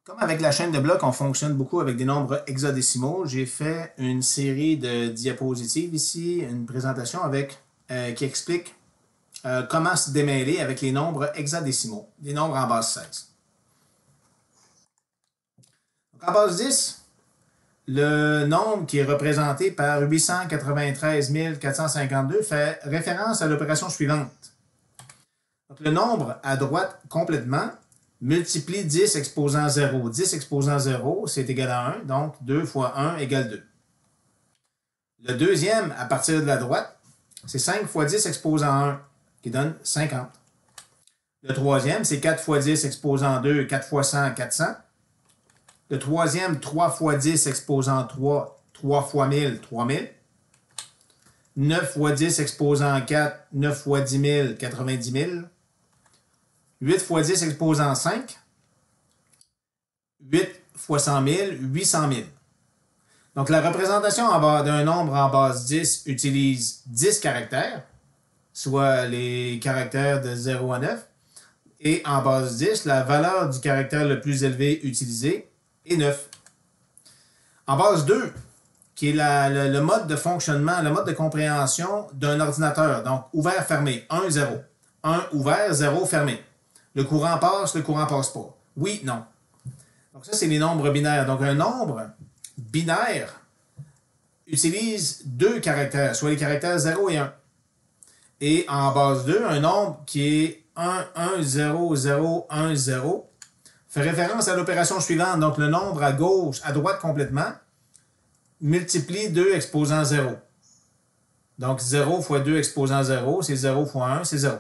Comme avec la chaîne de blocs, on fonctionne beaucoup avec des nombres hexadécimaux. J'ai fait une série de diapositives ici, une présentation qui explique comment se démêler avec les nombres hexadécimaux, des nombres en base 16. Donc, en base 10, le nombre qui est représenté par 893 452 fait référence à l'opération suivante. Donc, le nombre à droite complètement multiplie 10 exposant 0. 10 exposant 0, c'est égal à 1, donc 2 fois 1 égale 2. Le deuxième, à partir de la droite, c'est 5 fois 10 exposant 1, qui donne 50. Le troisième, c'est 4 fois 10 exposant 2, 4 fois 100, 400. Le troisième, 3 fois 10 exposant 3, 3 fois 1000, 3000. 9 fois 10 exposant 4, 9 fois 10 000, 90 000. 8 fois 10 exposant 5. 8 fois 100 000, 800 000. Donc, la représentation d'un nombre en base 10 utilise 10 caractères, soit les caractères de 0 à 9. Et en base 10, la valeur du caractère le plus élevé utilisé est 9. En base 2, qui est le mode de fonctionnement, le mode de compréhension d'un ordinateur, donc ouvert-fermé, 1, 0. 1 ouvert, 0 fermé. Le courant passe pas. Oui, non. Donc ça, c'est les nombres binaires. Donc un nombre binaire utilise deux caractères, soit les caractères 0 et 1. Et en base 2, un nombre qui est 1, 1, 0, 0, 1, 0 fait référence à l'opération suivante. Donc le nombre à gauche, à droite complètement, multiplie 2 exposant 0. Donc 0 fois 2 exposant 0, c'est 0 fois 1, c'est 0.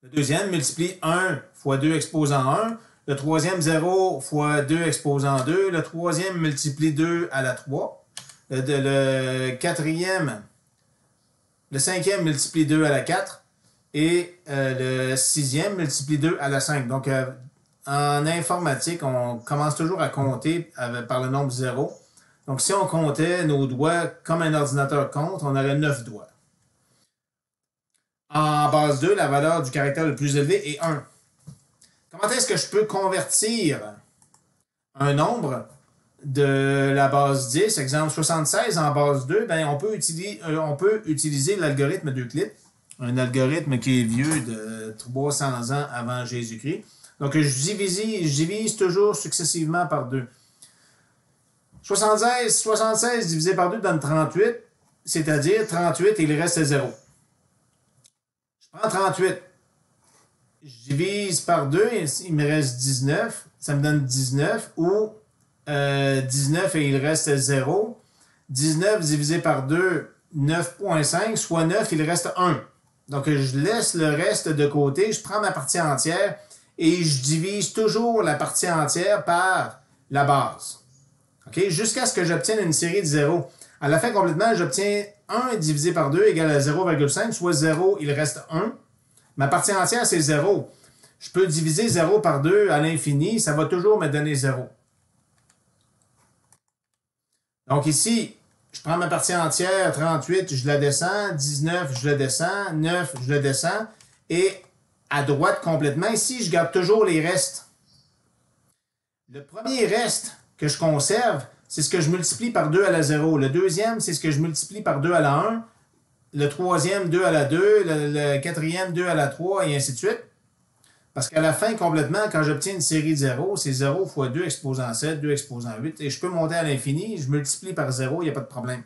Le deuxième multiplie 1 fois 2 exposant 1. Le troisième, 0 fois 2 exposant 2. Le troisième multiplie 2 à la 3. Le cinquième multiplie 2 à la 4. Et le sixième multiplie 2 à la 5. Donc, en informatique, on commence toujours à compter par le nombre 0. Donc, si on comptait nos doigts comme un ordinateur compte, on aurait 9 doigts. En base 2, la valeur du caractère le plus élevé est 1. Comment est-ce que je peux convertir un nombre de la base 10, exemple 76 en base 2? Ben, on peut utiliser l'algorithme d'Euclide, un algorithme qui est vieux de 300 ans avant Jésus-Christ. Donc, je divise toujours successivement par 2. 76 divisé par 2 donne 38, c'est-à-dire 38 et il reste 0. Je prends 38, je divise par 2, il me reste 19, ça me donne 19, ou 19 et il reste 0. 19 divisé par 2, 9,5, soit 9, il reste 1. Donc, je laisse le reste de côté, je prends ma partie entière et je divise toujours la partie entière par la base. Okay? Jusqu'à ce que j'obtienne une série de 0. À la fin complètement, j'obtiens 1 divisé par 2 égale à 0,5, soit 0, il reste 1. Ma partie entière, c'est 0. Je peux diviser 0 par 2 à l'infini, ça va toujours me donner 0. Donc ici, je prends ma partie entière, 38, je la descends, 19, je la descends, 9, je la descends, et à droite complètement, ici, je garde toujours les restes. Le premier reste que je conserve, c'est ce que je multiplie par 2 à la 0. Le deuxième, c'est ce que je multiplie par 2 à la 1. Le troisième, 2 à la 2. Le quatrième, 2 à la 3, et ainsi de suite. Parce qu'à la fin, complètement, quand j'obtiens une série de 0, c'est 0 fois 2 exposant 7, 2 exposant 8. Et je peux monter à l'infini, je multiplie par 0, il n'y a pas de problème.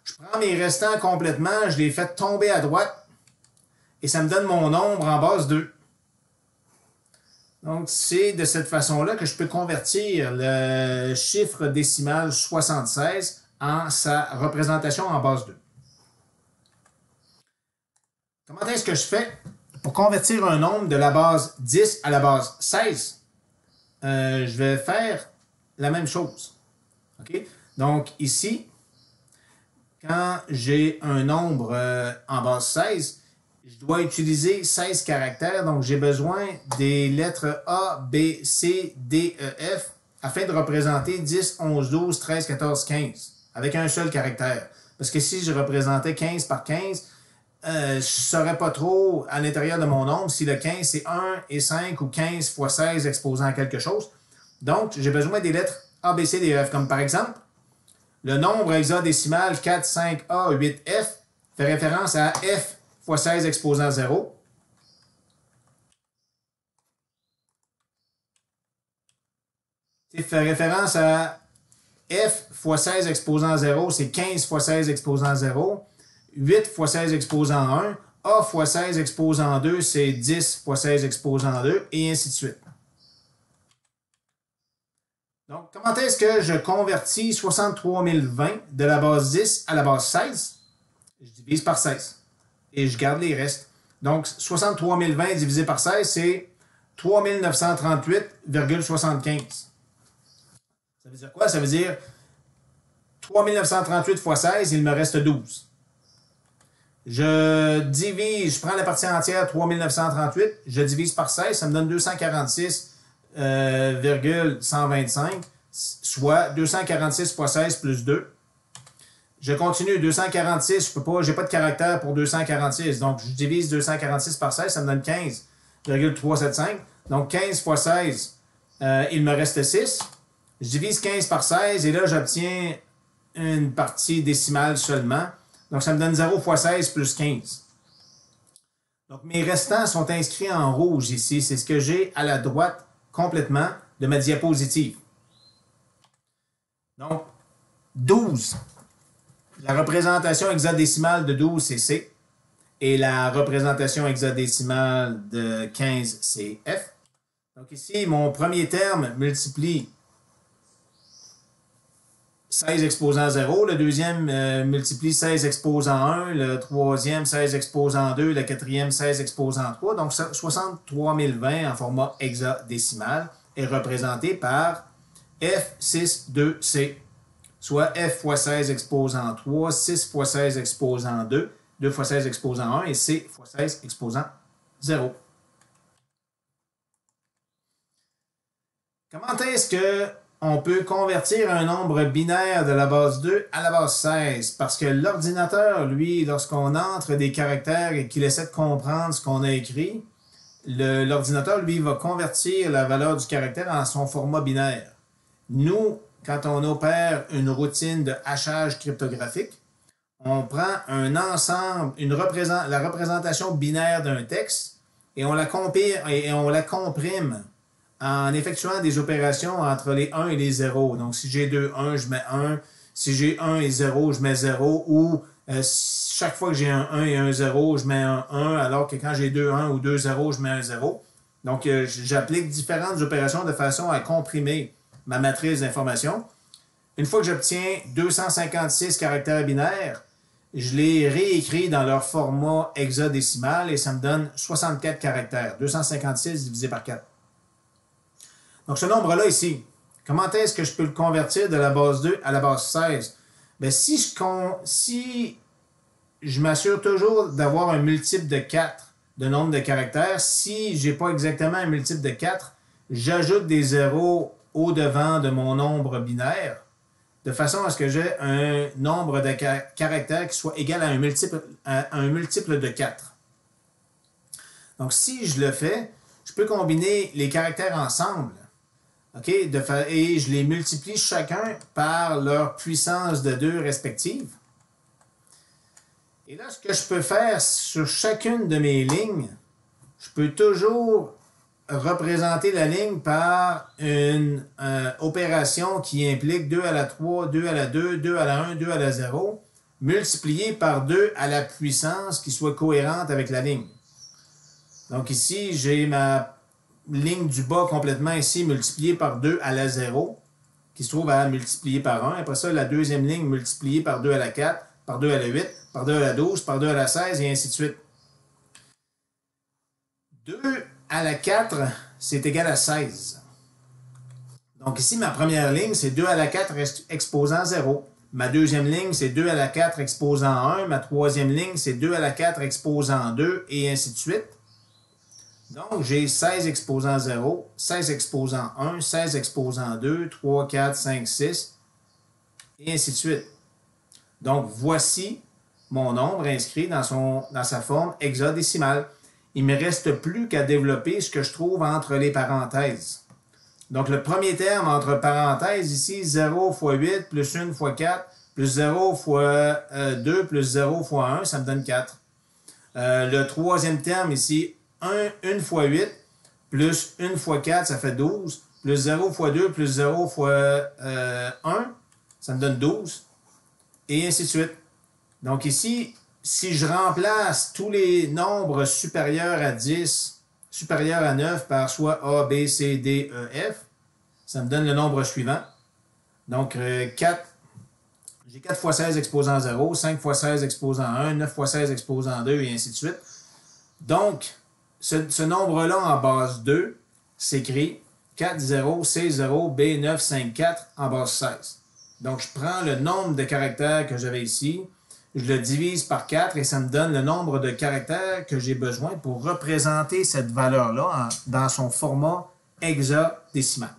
Je prends mes restants complètement, je les fais tomber à droite, et ça me donne mon nombre en base 2. Donc, c'est de cette façon-là que je peux convertir le chiffre décimal 76 en sa représentation en base 2. Comment est-ce que je fais pour convertir un nombre de la base 10 à la base 16? Je vais faire la même chose. Okay? Donc, ici, quand j'ai un nombre en base 16, je dois utiliser 16 caractères, donc j'ai besoin des lettres A, B, C, D, E, F afin de représenter 10, 11, 12, 13, 14, 15 avec un seul caractère. Parce que si je représentais 15 par 15, je ne saurais pas trop à l'intérieur de mon nombre si le 15 c'est 1 et 5 ou 15 fois 16 exposant quelque chose. Donc, j'ai besoin des lettres A, B, C, D, E, F. Comme par exemple, le nombre hexadécimal 4, 5, A, 8, F fait référence à F fois 16 exposant 0. Il fait référence à F fois 16 exposant 0, c'est 15 fois 16 exposant 0. 8 fois 16 exposant 1. A fois 16 exposant 2, c'est 10 fois 16 exposant 2, et ainsi de suite. Donc, comment est-ce que je convertis 63 020 de la base 10 à la base 16? Je divise par 16 et je garde les restes. Donc, 63 020 divisé par 16, c'est 3 938,75. Ça veut dire quoi? Ça veut dire 3 938 fois 16, il me reste 12. Je divise, je prends la partie entière, 3 938, je divise par 16, ça me donne 246,125, soit 246 fois 16 plus 2. Je continue, 246, je peux pas, j'ai pas de caractère pour 246, donc je divise 246 par 16, ça me donne 15,375. Donc 15 fois 16, il me reste 6. Je divise 15 par 16 et là, j'obtiens une partie décimale seulement. Donc, ça me donne 0 fois 16 plus 15. Donc, mes restants sont inscrits en rouge ici. C'est ce que j'ai à la droite complètement de ma diapositive. Donc, 12. La représentation hexadécimale de 12, c'est C. Et la représentation hexadécimale de 15, c'est F. Donc, ici, mon premier terme multiplie 16 exposant 0, le deuxième multiplie 16 exposant 1, le troisième 16 exposant 2, le quatrième 16 exposant 3. Donc 63 020 en format hexadécimal est représenté par F62C, soit F fois 16 exposant 3, 6 fois 16 exposant 2, 2 fois 16 exposant 1 et C fois 16 exposant 0. Comment est-ce que on peut convertir un nombre binaire de la base 2 à la base 16? Parce que l'ordinateur, lui, lorsqu'on entre des caractères et qu'il essaie de comprendre ce qu'on a écrit, l'ordinateur, lui, va convertir la valeur du caractère en son format binaire. Nous, quand on opère une routine de hachage cryptographique, on prend un ensemble, la représentation binaire d'un texte et on la compile et on la comprime en effectuant des opérations entre les 1 et les 0. Donc, si j'ai 2, 1, je mets 1. Si j'ai 1 et 0, je mets 0. Ou chaque fois que j'ai un 1 et un 0, je mets un 1, alors que quand j'ai 2, 1 ou 2, 0, je mets un 0. Donc, j'applique différentes opérations de façon à comprimer ma matrice d'information. Une fois que j'obtiens 256 caractères binaires, je les réécris dans leur format hexadécimal et ça me donne 64 caractères. 256 divisé par 4. Donc, ce nombre-là ici, comment est-ce que je peux le convertir de la base 2 à la base 16? Bien, si je m'assure toujours d'avoir un multiple de 4 de nombre de caractères, si je n'ai pas exactement un multiple de 4, j'ajoute des zéros au-devant de mon nombre binaire, de façon à ce que j'ai un nombre de caractères qui soit égal à un multiple de 4. Donc, si je le fais, je peux combiner les caractères ensemble. Okay, et je les multiplie chacun par leur puissance de 2 respective. Et là, ce que je peux faire sur chacune de mes lignes, je peux toujours représenter la ligne par une opération qui implique 2 à la 3, 2 à la 2, 2 à la 1, 2 à la 0, multiplié par 2 à la puissance qui soit cohérente avec la ligne. Donc ici, j'ai ma ligne du bas complètement ici multipliée par 2 à la 0, qui se trouve à multiplier par 1. Après ça, la deuxième ligne multipliée par 2 à la 4, par 2 à la 8, par 2 à la 12, par 2 à la 16, et ainsi de suite. 2 à la 4, c'est égal à 16. Donc ici, ma première ligne, c'est 2 à la 4 exposant 0. Ma deuxième ligne, c'est 2 à la 4 exposant 1. Ma troisième ligne, c'est 2 à la 4 exposant 2, et ainsi de suite. Donc, j'ai 16 exposant 0, 16 exposant 1, 16 exposant 2, 3, 4, 5, 6, et ainsi de suite. Donc, voici mon nombre inscrit dans sa forme hexadécimale. Il ne me reste plus qu'à développer ce que je trouve entre les parenthèses. Donc, le premier terme entre parenthèses, ici, 0 fois 8 plus 1 fois 4 plus 0 fois 2 plus 0 fois 1, ça me donne 4. Le troisième terme ici, 1 fois 8 plus 1 fois 4, ça fait 12. Plus 0 fois 2 plus 0 fois 1, ça me donne 12. Et ainsi de suite. Donc ici, si je remplace tous les nombres supérieurs à 10, supérieurs à 9 par soit A, B, C, D, E, F, ça me donne le nombre suivant. Donc 4, j'ai 4 fois 16 exposant 0, 5 fois 16 exposant 1, 9 fois 16 exposant 2, et ainsi de suite. Donc, ce nombre-là en base 2 s'écrit 4, 0, C, 0, B, 9, 5, 4 en base 16. Donc, je prends le nombre de caractères que j'avais ici, je le divise par 4 et ça me donne le nombre de caractères que j'ai besoin pour représenter cette valeur-là dans son format hexadécimal.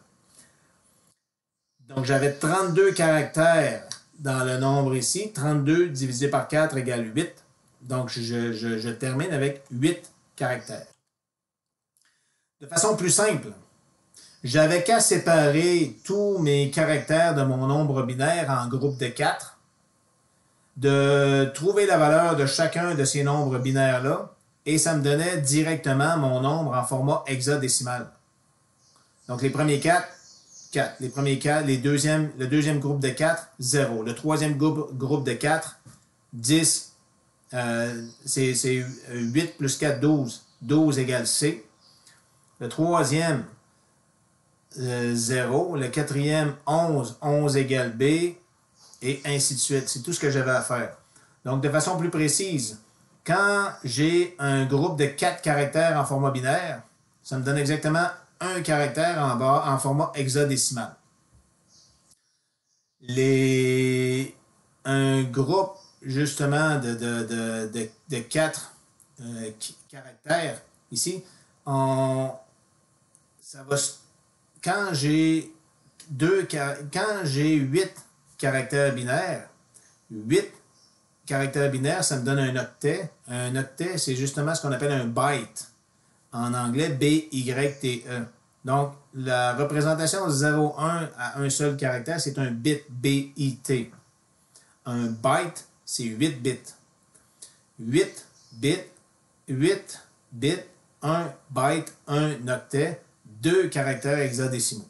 Donc, j'avais 32 caractères dans le nombre ici. 32 divisé par 4 égale 8. Donc, je termine avec 8 caractères. De façon plus simple, j'avais qu'à séparer tous mes caractères de mon nombre binaire en groupes de 4, de trouver la valeur de chacun de ces nombres binaires-là, et ça me donnait directement mon nombre en format hexadécimal. Donc, les premiers 4, 4. Les premiers 4, le deuxième groupe de 4, 0. Le troisième groupe de 4, 10. C'est 8 plus 4, 12. 12 égale C. Le troisième, 0. Le quatrième, 11. 11 égale B. Et ainsi de suite. C'est tout ce que j'avais à faire. Donc, de façon plus précise, quand j'ai un groupe de 4 caractères en format binaire, ça me donne exactement un caractère en bas en format hexadécimal. Un groupe, justement, de 4 caractères, ici, quand j'ai 8 caractères binaires, 8 caractères binaires, ça me donne un octet. Un octet, c'est justement ce qu'on appelle un byte. En anglais, B-Y-T-E. Donc, la représentation de 0,1 à un seul caractère, c'est un bit, B-I-T. Un byte, c'est 8 bits. 8 bits, 8 bits, 1 byte, 1 octet, 2 caractères hexadécimaux.